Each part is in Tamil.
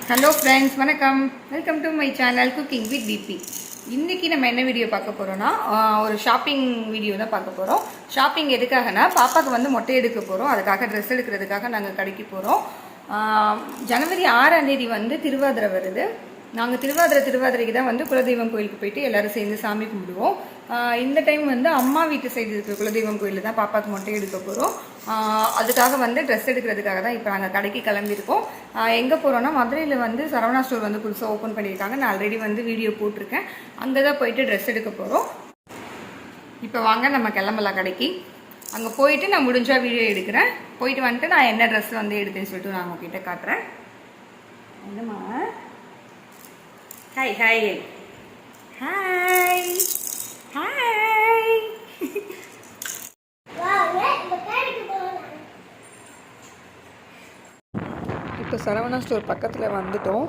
ஹலோ ஃப்ரெண்ட்ஸ், வணக்கம். Welcome to my channel cooking with DP. இன்றைக்கி நம்ம என்ன வீடியோ பார்க்க போகிறோன்னா, ஒரு ஷாப்பிங் வீடியோ தான் பார்க்க போகிறோம். ஷாப்பிங் எதுக்காகனா, பாப்பாவுக்கு வந்து மொட்டை எடுக்க போகிறோம். அதுக்காக ட்ரெஸ் எடுக்கிறதுக்காக நாங்கள் கடைக்கு போகிறோம். ஜனவரி 6ஆம் தேதி வந்து திருவாதிரை வருது. நாங்கள் திருவாதிரைக்கு தான் வந்து குலதெய்வம் கோயிலுக்கு போயிட்டு எல்லோரும் சேர்ந்து சாமி கும்பிடுவோம். இந்த டைம் வந்து அம்மா வீட்டு சைடு இருக்கிற குலதெய்வம் கோயிலில் தான் பாப்பாவுக்கு மொட்டை எடுக்க போகிறோம். அதுக்காக வந்து ட்ரெஸ் எடுக்கிறதுக்காக தான் இப்போ நாங்கள் கடைக்கு கிளம்பியிருக்கோம். எங்கே போகிறோன்னா, மதுரையில் வந்து சரவணா ஸ்டோர் வந்து புதுசாக ஓப்பன் பண்ணியிருக்காங்க. நான் ஆல்ரெடி வந்து வீடியோ போட்டிருக்கேன். அங்கே தான் போயிட்டு ட்ரெஸ் எடுக்க போகிறோம். இப்போ வாங்க நம்ம கிளம்பலாம் கடைக்கு. அங்கே போயிட்டு நான் முடிஞ்சால் வீடியோ எடுக்கிறேன். போயிட்டு வந்துட்டு நான் என்ன ட்ரெஸ் வந்து எடுத்தேன்னு சொல்லிட்டு நான் உங்ககிட்ட காட்டுறேன். என்னம்மா? Hi hi hi hi. இப்போ சரவணா ஸ்டோர் பக்கத்தில் வந்துட்டோம்.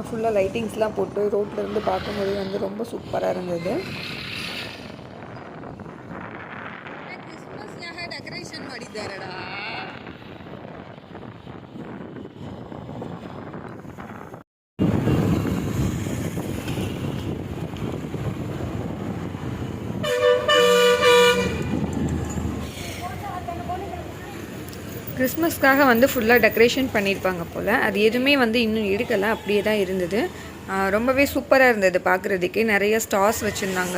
ஃபுல்லாக லைட்டிங்ஸ்லாம் போட்டு ரோட்லேருந்து பார்க்கும்போது வந்து ரொம்ப சூப்பராக இருந்தது. கிறிஸ்மஸ்க்காக டெக்கரேஷன் ಮಾಡಿದ್ದಾರடா. கிறிஸ்மஸ்க்காக வந்து ஃபுல்லாக டெக்கரேஷன் பண்ணியிருப்பாங்க போல். அது எதுவுமே வந்து இன்னும் எடுக்கலை, அப்படியே தான் இருந்தது. ரொம்பவே சூப்பராக இருந்தது பார்க்குறதுக்கே. நிறைய ஸ்டார்ஸ் வச்சுருந்தாங்க,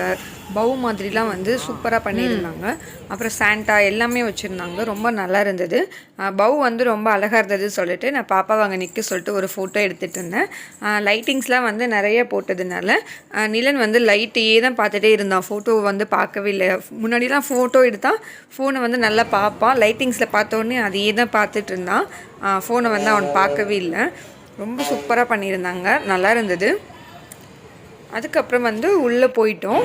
பவு மாதிரிலாம் வந்து சூப்பராக பண்ணியிருந்தாங்க. அப்புறம் சாண்டா எல்லாமே வச்சுருந்தாங்க. ரொம்ப நல்லா இருந்தது. பவு வந்து ரொம்ப அழகாக இருந்ததுன்னு சொல்லிட்டு நான் பாப்பாவை அங்கே நிற்க சொல்லிட்டு ஒரு ஃபோட்டோ எடுத்துகிட்டு இருந்தேன். லைட்டிங்ஸ்லாம் வந்து நிறைய போட்டதுனால நிலன் வந்து லைட்டையே தான் பார்த்துட்டே இருந்தான். ஃபோட்டோ வந்து பார்க்கவே இல்லை. முன்னாடிலாம் ஃபோட்டோ எடுத்தால் ஃபோனை வந்து நல்லா பார்ப்பான். லைட்டிங்ஸில் பார்த்தோன்னே அதையே தான் பார்த்துட்டு இருந்தான். ஃபோனை வந்து அவன் பார்க்கவே இல்லை. ரொம்ப சூப்பராக பண்ணியிருந்தாங்க, நல்லா இருந்தது. அதுக்கப்புறம் வந்து உள்ளே போயிட்டோம்.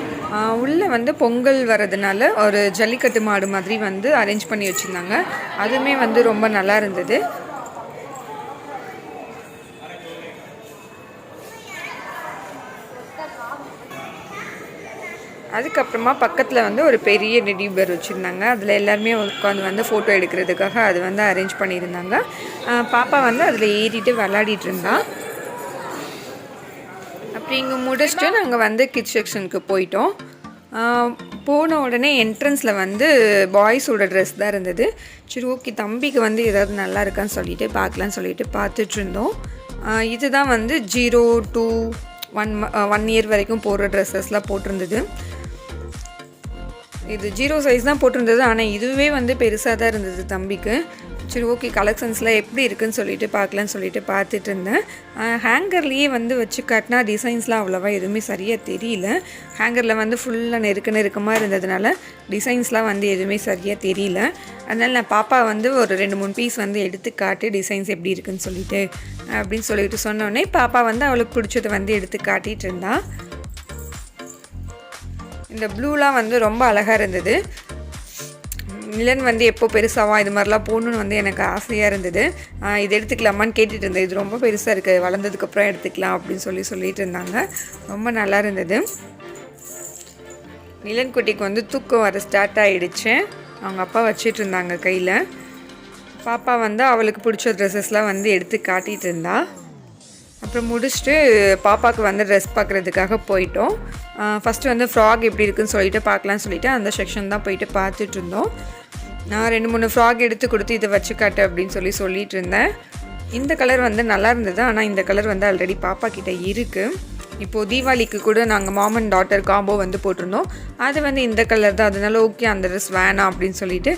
உள்ளே வந்து பொங்கல் வர்றதுனால ஒரு ஜல்லிக்கட்டு மாடு மாதிரி வந்து அரேஞ்ச் பண்ணி வச்சுருந்தாங்க. அதுவுமே வந்து ரொம்ப நல்லா இருந்தது. அதுக்கப்புறமா பக்கத்தில் வந்து ஒரு பெரிய டெடி பேர் வச்சுருந்தாங்க. அதில் எல்லாருமே உட்காந்து வந்து ஃபோட்டோ எடுக்கிறதுக்காக அது வந்து அரேஞ்ச் பண்ணியிருந்தாங்க. பாப்பா வந்து அதில் ஏறிட்டு விளையாடிட்டு இருந்தா. அப்படி இங்கே முடிச்சுட்டு நாங்கள் வந்து கிட்ஸ் செக்ஷனுக்கு போயிட்டோம். போன உடனே என்ட்ரன்ஸில் வந்து பாய்ஸோட ட்ரெஸ் தான் இருந்தது. சரி, ஓகே, தம்பிக்கு வந்து ஏதாவது நல்லா இருக்கான்னு சொல்லிட்டு பார்க்கலான்னு சொல்லிட்டு பார்த்துட்ருந்தோம். இதுதான் வந்து 0 to 1 year வரைக்கும் போடுற ட்ரெஸ்ஸஸ்லாம் போட்டிருந்தது. இது 0 சைஸ் தான் போட்டிருந்தது. ஆனால் இதுவே வந்து பெருசாக தான் இருந்தது தம்பிக்கு. சரி, ஓகே, கலெக்ஷன்ஸ்லாம் எப்படி இருக்குதுன்னு சொல்லிட்டு பார்க்கலான்னு சொல்லிட்டு பார்த்துட்டு இருந்தேன். ஹேங்கர்லேயே வந்து வச்சு காட்டினா டிசைன்ஸ்லாம் அவ்வளோவா எதுவுமே சரியாக தெரியல. ஹேங்கரில் வந்து ஃபுல்லாக நெருக்கமாக இருந்ததுனால டிசைன்ஸ்லாம் வந்து எதுவுமே சரியாக தெரியல. அதனால் நான் பாப்பா வந்து ஒரு 2-3 பீஸ் வந்து எடுத்து காட்டு, டிசைன்ஸ் எப்படி இருக்குதுன்னு சொல்லிட்டு அப்படின்னு சொல்லிட்டு சொன்னோடனே பாப்பா வந்து அவளுக்கு பிடிச்சதை வந்து எடுத்து காட்டிகிட்டு இருந்தா. இந்த ப்ளூலாம் வந்து ரொம்ப அழகாக இருந்தது. நிலன் வந்து எப்போ பெருசாவா இது மாதிரிலாம் போகணுன்னு வந்து எனக்கு ஆசையாக இருந்தது. இது எடுத்துக்கலாமான்னு கேட்டுட்டு இருந்தேன். இது ரொம்ப பெருசாக இருக்குது, வளர்ந்ததுக்கப்புறம் எடுத்துக்கலாம் அப்படின்னு சொல்லிட்டு இருந்தாங்க. ரொம்ப நல்லா இருந்தது. நிலன் குட்டிக்கு வந்து தூக்கம் வர ஸ்டார்ட் ஆகிடுச்சு. அவங்க அப்பா வச்சிட்டு இருந்தாங்க கையில். பாப்பா வந்து அவளுக்கு பிடிச்ச ட்ரெஸ்ஸஸ்லாம் வந்து எடுத்து காட்டிகிட்டு இருந்தா. அப்புறம் முடிச்சுட்டு பாப்பாவுக்கு வந்து ட்ரெஸ் பார்க்குறதுக்காக போயிட்டோம். ஃபஸ்ட்டு வந்து ஃப்ராக் எப்படி இருக்குதுன்னு சொல்லிட்டு பார்க்கலான்னு சொல்லிட்டு அந்த செக்ஷன் தான் போயிட்டு பார்த்துட்டு இருந்தோம். நான் 2-3 ஃப்ராக் எடுத்து கொடுத்து இதை வச்சு காட்டு அப்படின்னு சொல்லிட்டு இருந்தேன். இந்த கலர் வந்து நல்லா இருந்தது. ஆனால் இந்த கலர் வந்து ஆல்ரெடி பாப்பா கிட்டே இருக்குது. இப்போது தீபாவளிக்கு கூட நாங்கள் மாம் அண்ட் டாட்டர் காம்போ வந்து போட்டிருந்தோம். அது வந்து இந்த கலர் தான். அதனால ஓகே, அந்த ட்ரெஸ் வேணாம் அப்படின்னு சொல்லிட்டு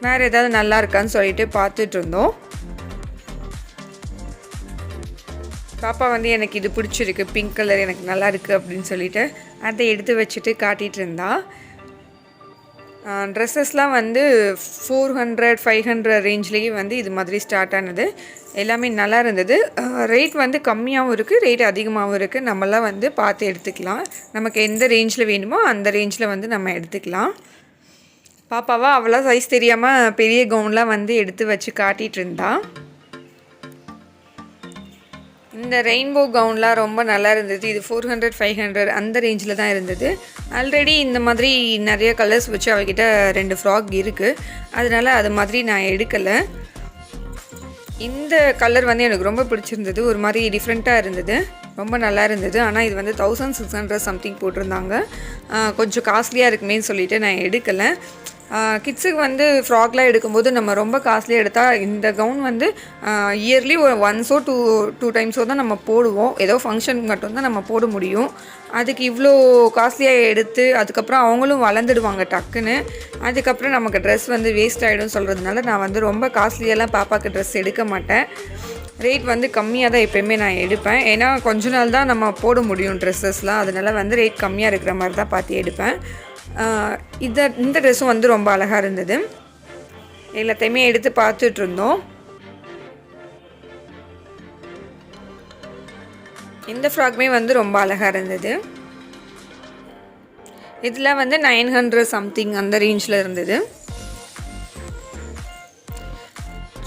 வேறு ஏதாவது நல்லா இருக்கான்னு சொல்லிட்டு பார்த்துட்டு இருந்தோம். பாப்பா வந்து எனக்கு இது பிடிச்சிருக்கு, பிங்க் கலர் எனக்கு நல்லா இருக்குது அப்படின்னு சொல்லிட்டு அதை எடுத்து வச்சுட்டு காட்டிகிட்டு இருந்தா. ட்ரெஸ்ஸஸ்லாம் வந்து 400-500 ரேஞ்ச்லேயே வந்து இது மாதிரி ஸ்டார்ட் ஆனது. எல்லாமே நல்லா இருந்தது. ரேட் வந்து கம்மியாகவும் இருக்குது, ரேட் அதிகமாகவும் இருக்குது. நம்மளாம் வந்து பார்த்து எடுத்துக்கலாம். நமக்கு எந்த ரேஞ்சில் வேணுமோ அந்த ரேஞ்சில் வந்து நம்ம எடுத்துக்கலாம். பாப்பாவா அவ்வளோ சைஸ் தெரியாமல் பெரிய கவுன்லாம் வந்து எடுத்து வச்சு காட்டிகிட்டு இருந்தா. இந்த ரெயின்போ கவுன்லாம் ரொம்ப நல்லா இருந்தது. இது 400-500 அந்த ரேஞ்சில் தான் இருந்தது. ஆல்ரெடி இந்த மாதிரி நிறைய கலர்ஸ் வச்சு அவகிட்ட 2 ஃப்ராக் இருக்குது. அதனால் அது மாதிரி நான் எடுக்கலை. இந்த கலர் வந்து எனக்கு ரொம்ப பிடிச்சிருந்தது. ஒரு மாதிரி டிஃப்ரெண்ட்டாக இருந்தது, ரொம்ப நல்லா இருந்தது. ஆனால் இது வந்து 1600 சம்திங் போட்டிருந்தாங்க. கொஞ்சம் காஸ்ட்லியாக இருக்குமேன்னு சொல்லிவிட்டு நான் எடுக்கலை. கிட்ஸுக்கு வந்து ஃப்ராக்லாம் எடுக்கும்போது நம்ம ரொம்ப காஸ்ட்லியாக எடுத்தால், இந்த கவுன் வந்து இயர்லி ஒரு ஒன்ஸோ டூ டைம்ஸோ தான் நம்ம போடுவோம். ஏதோ ஃபங்க்ஷனுக்கு மட்டும்தான் நம்ம போட முடியும். அதுக்கு இவ்வளோ காஸ்ட்லியாக எடுத்து அதுக்கப்புறம் அவங்களும் வளர்ந்துடுவாங்க டக்குன்னு. அதுக்கப்புறம் நமக்கு ட்ரெஸ் வந்து வேஸ்ட் ஆகிடும் சொல்கிறதுனால நான் வந்து ரொம்ப காஸ்ட்லியெல்லாம் பாப்பாவுக்கு ட்ரெஸ் எடுக்க மாட்டேன். ரேட் வந்து கம்மியாக தான் எப்போயுமே நான் எடுப்பேன். ஏன்னா கொஞ்ச நாள் தான் நம்ம போட முடியும் ட்ரெஸ்ஸஸ்லாம். அதனால் வந்து ரேட் கம்மியாக இருக்கிற மாதிரி தான் பார்த்து எடுப்பேன். இந்த ட்ரெஸ்ஸும் வந்து ரொம்ப அழகாக இருந்தது. எல்லாத்தையுமே எடுத்து பார்த்துட்டு இருந்தோம். இந்த ஃப்ராக்குமே வந்து ரொம்ப அழகாக இருந்தது. இதில் வந்து 900 சம்திங் அந்த ரேஞ்சில் இருந்தது.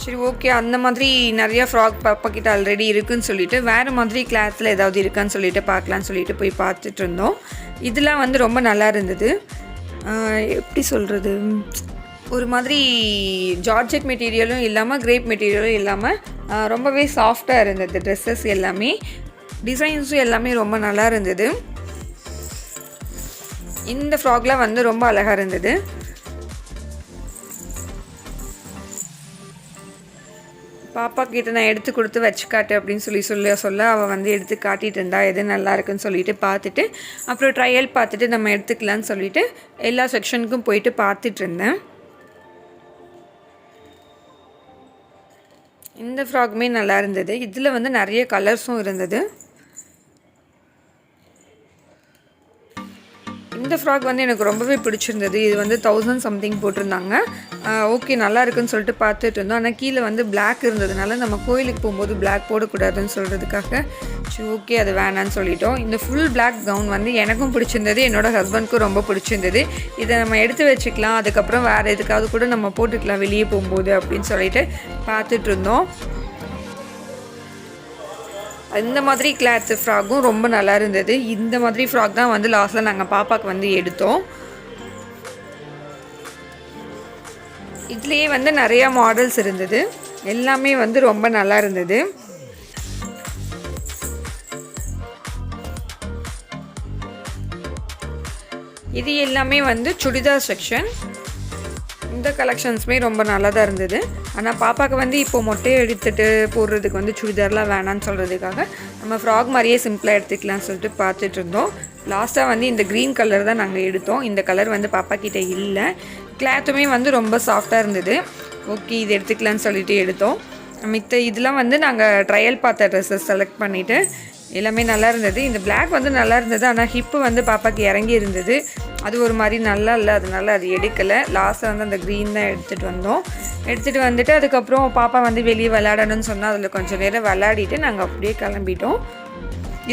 சரி, ஓகே. அந்த மாதிரி நிறையா ஃப்ராக் பாப்பாக்கிட்ட ஆல்ரெடி இருக்குதுன்னு சொல்லிவிட்டு வேறு மாதிரி கிளாத்தில் ஏதாவது இருக்கான்னு சொல்லிட்டு பார்க்கலான்னு சொல்லிட்டு போய் பார்த்துட்டு இருந்தோம். இதெல்லாம் வந்து ரொம்ப நல்லா இருந்தது. எப்படி சொல்கிறது, ஒரு மாதிரி ஜார்ஜெட் மெட்டீரியலும் இல்லாமல் கிரேப் மெட்டீரியலும் இல்லாமல் ரொம்பவே சாஃப்டாக இருந்தது. ட்ரெஸ்ஸஸ் எல்லாமே, டிசைன்ஸும் எல்லாமே ரொம்ப நல்லா இருந்தது. இந்த ஃப்ராக்லாம் வந்து ரொம்ப அழகாக இருந்தது. பாப்பா கிட்ட நான் எடுத்து கொடுத்து வச்சு காட்டு அப்படின்னு சொல்ல அவள் வந்து எடுத்து காட்டிகிட்டு இருந்தா. எது நல்லா இருக்குன்னு சொல்லிட்டு பார்த்துட்டு அப்புறம் ட்ரையல் பார்த்துட்டு நம்ம எடுத்துக்கலான்னு சொல்லிட்டு எல்லா செக்ஷனுக்கும் போயிட்டு பார்த்துட்டு இருந்தேன். இந்த ஃப்ராக்குமே நல்லா இருந்தது. இதில் வந்து நிறைய கலர்ஸும் இருந்தது. இந்த ஃப்ராக் வந்து எனக்கு ரொம்பவே பிடிச்சிருந்தது. இது வந்து 1000 சம்திங் போட்டிருந்தாங்க. ஓகே, நல்லா இருக்குன்னு சொல்லிட்டு பார்த்துட்டு இருந்தோம். ஆனால் கீழே வந்து பிளாக் இருந்ததுனால நம்ம கோயிலுக்கு போகும்போது பிளாக் போடக்கூடாதுன்னு சொல்கிறதுக்காக சரி ஓகே அது வேணான்னு சொல்லிட்டோம். இந்த ஃபுல் பிளாக் கவுன் வந்து எனக்கும் பிடிச்சிருந்தது, என்னோடய ஹஸ்பண்ட்க்கும் ரொம்ப பிடிச்சிருந்தது. இதை நம்ம எடுத்து வச்சுக்கலாம், அதுக்கப்புறம் வேறு எதுக்காவது கூட நம்ம போட்டுக்கலாம் வெளியே போகும்போது அப்படின்னு சொல்லிட்டு பார்த்துட்டு இருந்தோம். இந்த மாதிரி கிளாத் ஃப்ராக்கும் ரொம்ப நல்லா இருந்தது. இந்த மாதிரி ஃப்ராக் தான் வந்து லாஸ்ட்டில் நாங்கள் பாப்பாவுக்கு வந்து எடுத்தோம். இதுலேயே வந்து நிறையா மாடல்ஸ் இருந்தது. எல்லாமே வந்து ரொம்ப நல்லா இருந்தது. இது எல்லாமே வந்து சுடிதார் செக்ஷன். இந்த கலெக்ஷன்ஸுமே ரொம்ப நல்லா தான் இருந்தது. ஆனால் பாப்பாவுக்கு வந்து இப்போ மொட்டையை எடுத்துகிட்டு போடுறதுக்கு வந்து சுடிதார்லாம் வேணான்னு சொல்கிறதுக்காக நம்ம ஃப்ராக் மாதிரியே சிம்பிளாக எடுத்துக்கலாம்னு சொல்லிட்டு பார்த்துட்டு இருந்தோம். லாஸ்ட்டாக வந்து இந்த க்ரீன் கலர் தான் நாங்கள் எடுத்தோம். இந்த கலர் வந்து பாப்பா கிட்டே இல்லை. கிளாத்துமே வந்து ரொம்ப சாஃப்டாக இருந்தது. ஓகே, இது எடுத்துக்கலான்னு சொல்லிட்டு எடுத்தோம். இதெல்லாம் வந்து நாங்கள் ட்ரையல் பார்த்த ட்ரெஸ்ஸஸ் செலக்ட் பண்ணிவிட்டு எல்லாமே நல்லா இருந்தது. இந்த பிளாக் வந்து நல்லா இருந்தது. ஆனால் ஹிப்பு வந்து பாப்பாவுக்கு இறங்கி இருந்தது. அது ஒரு மாதிரி நல்லா இல்லை, அதனால அது எடுக்கலை. லாஸ்ட்டில் வந்து அந்த க்ரீன் தான் எடுத்துகிட்டு வந்துட்டு அதுக்கப்புறம் பாப்பா வந்து வெளியே விளையாடணும்னு சொன்னால் அதில் கொஞ்சம் நேரம் விளையாடிட்டு நாங்கள் அப்படியே கிளம்பிட்டோம்.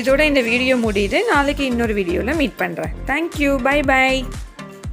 இதோட இந்த வீடியோ முடியுது. நாளைக்கு இன்னொரு வீடியோவில் மீட் பண்ணுறேன். Thank you, by.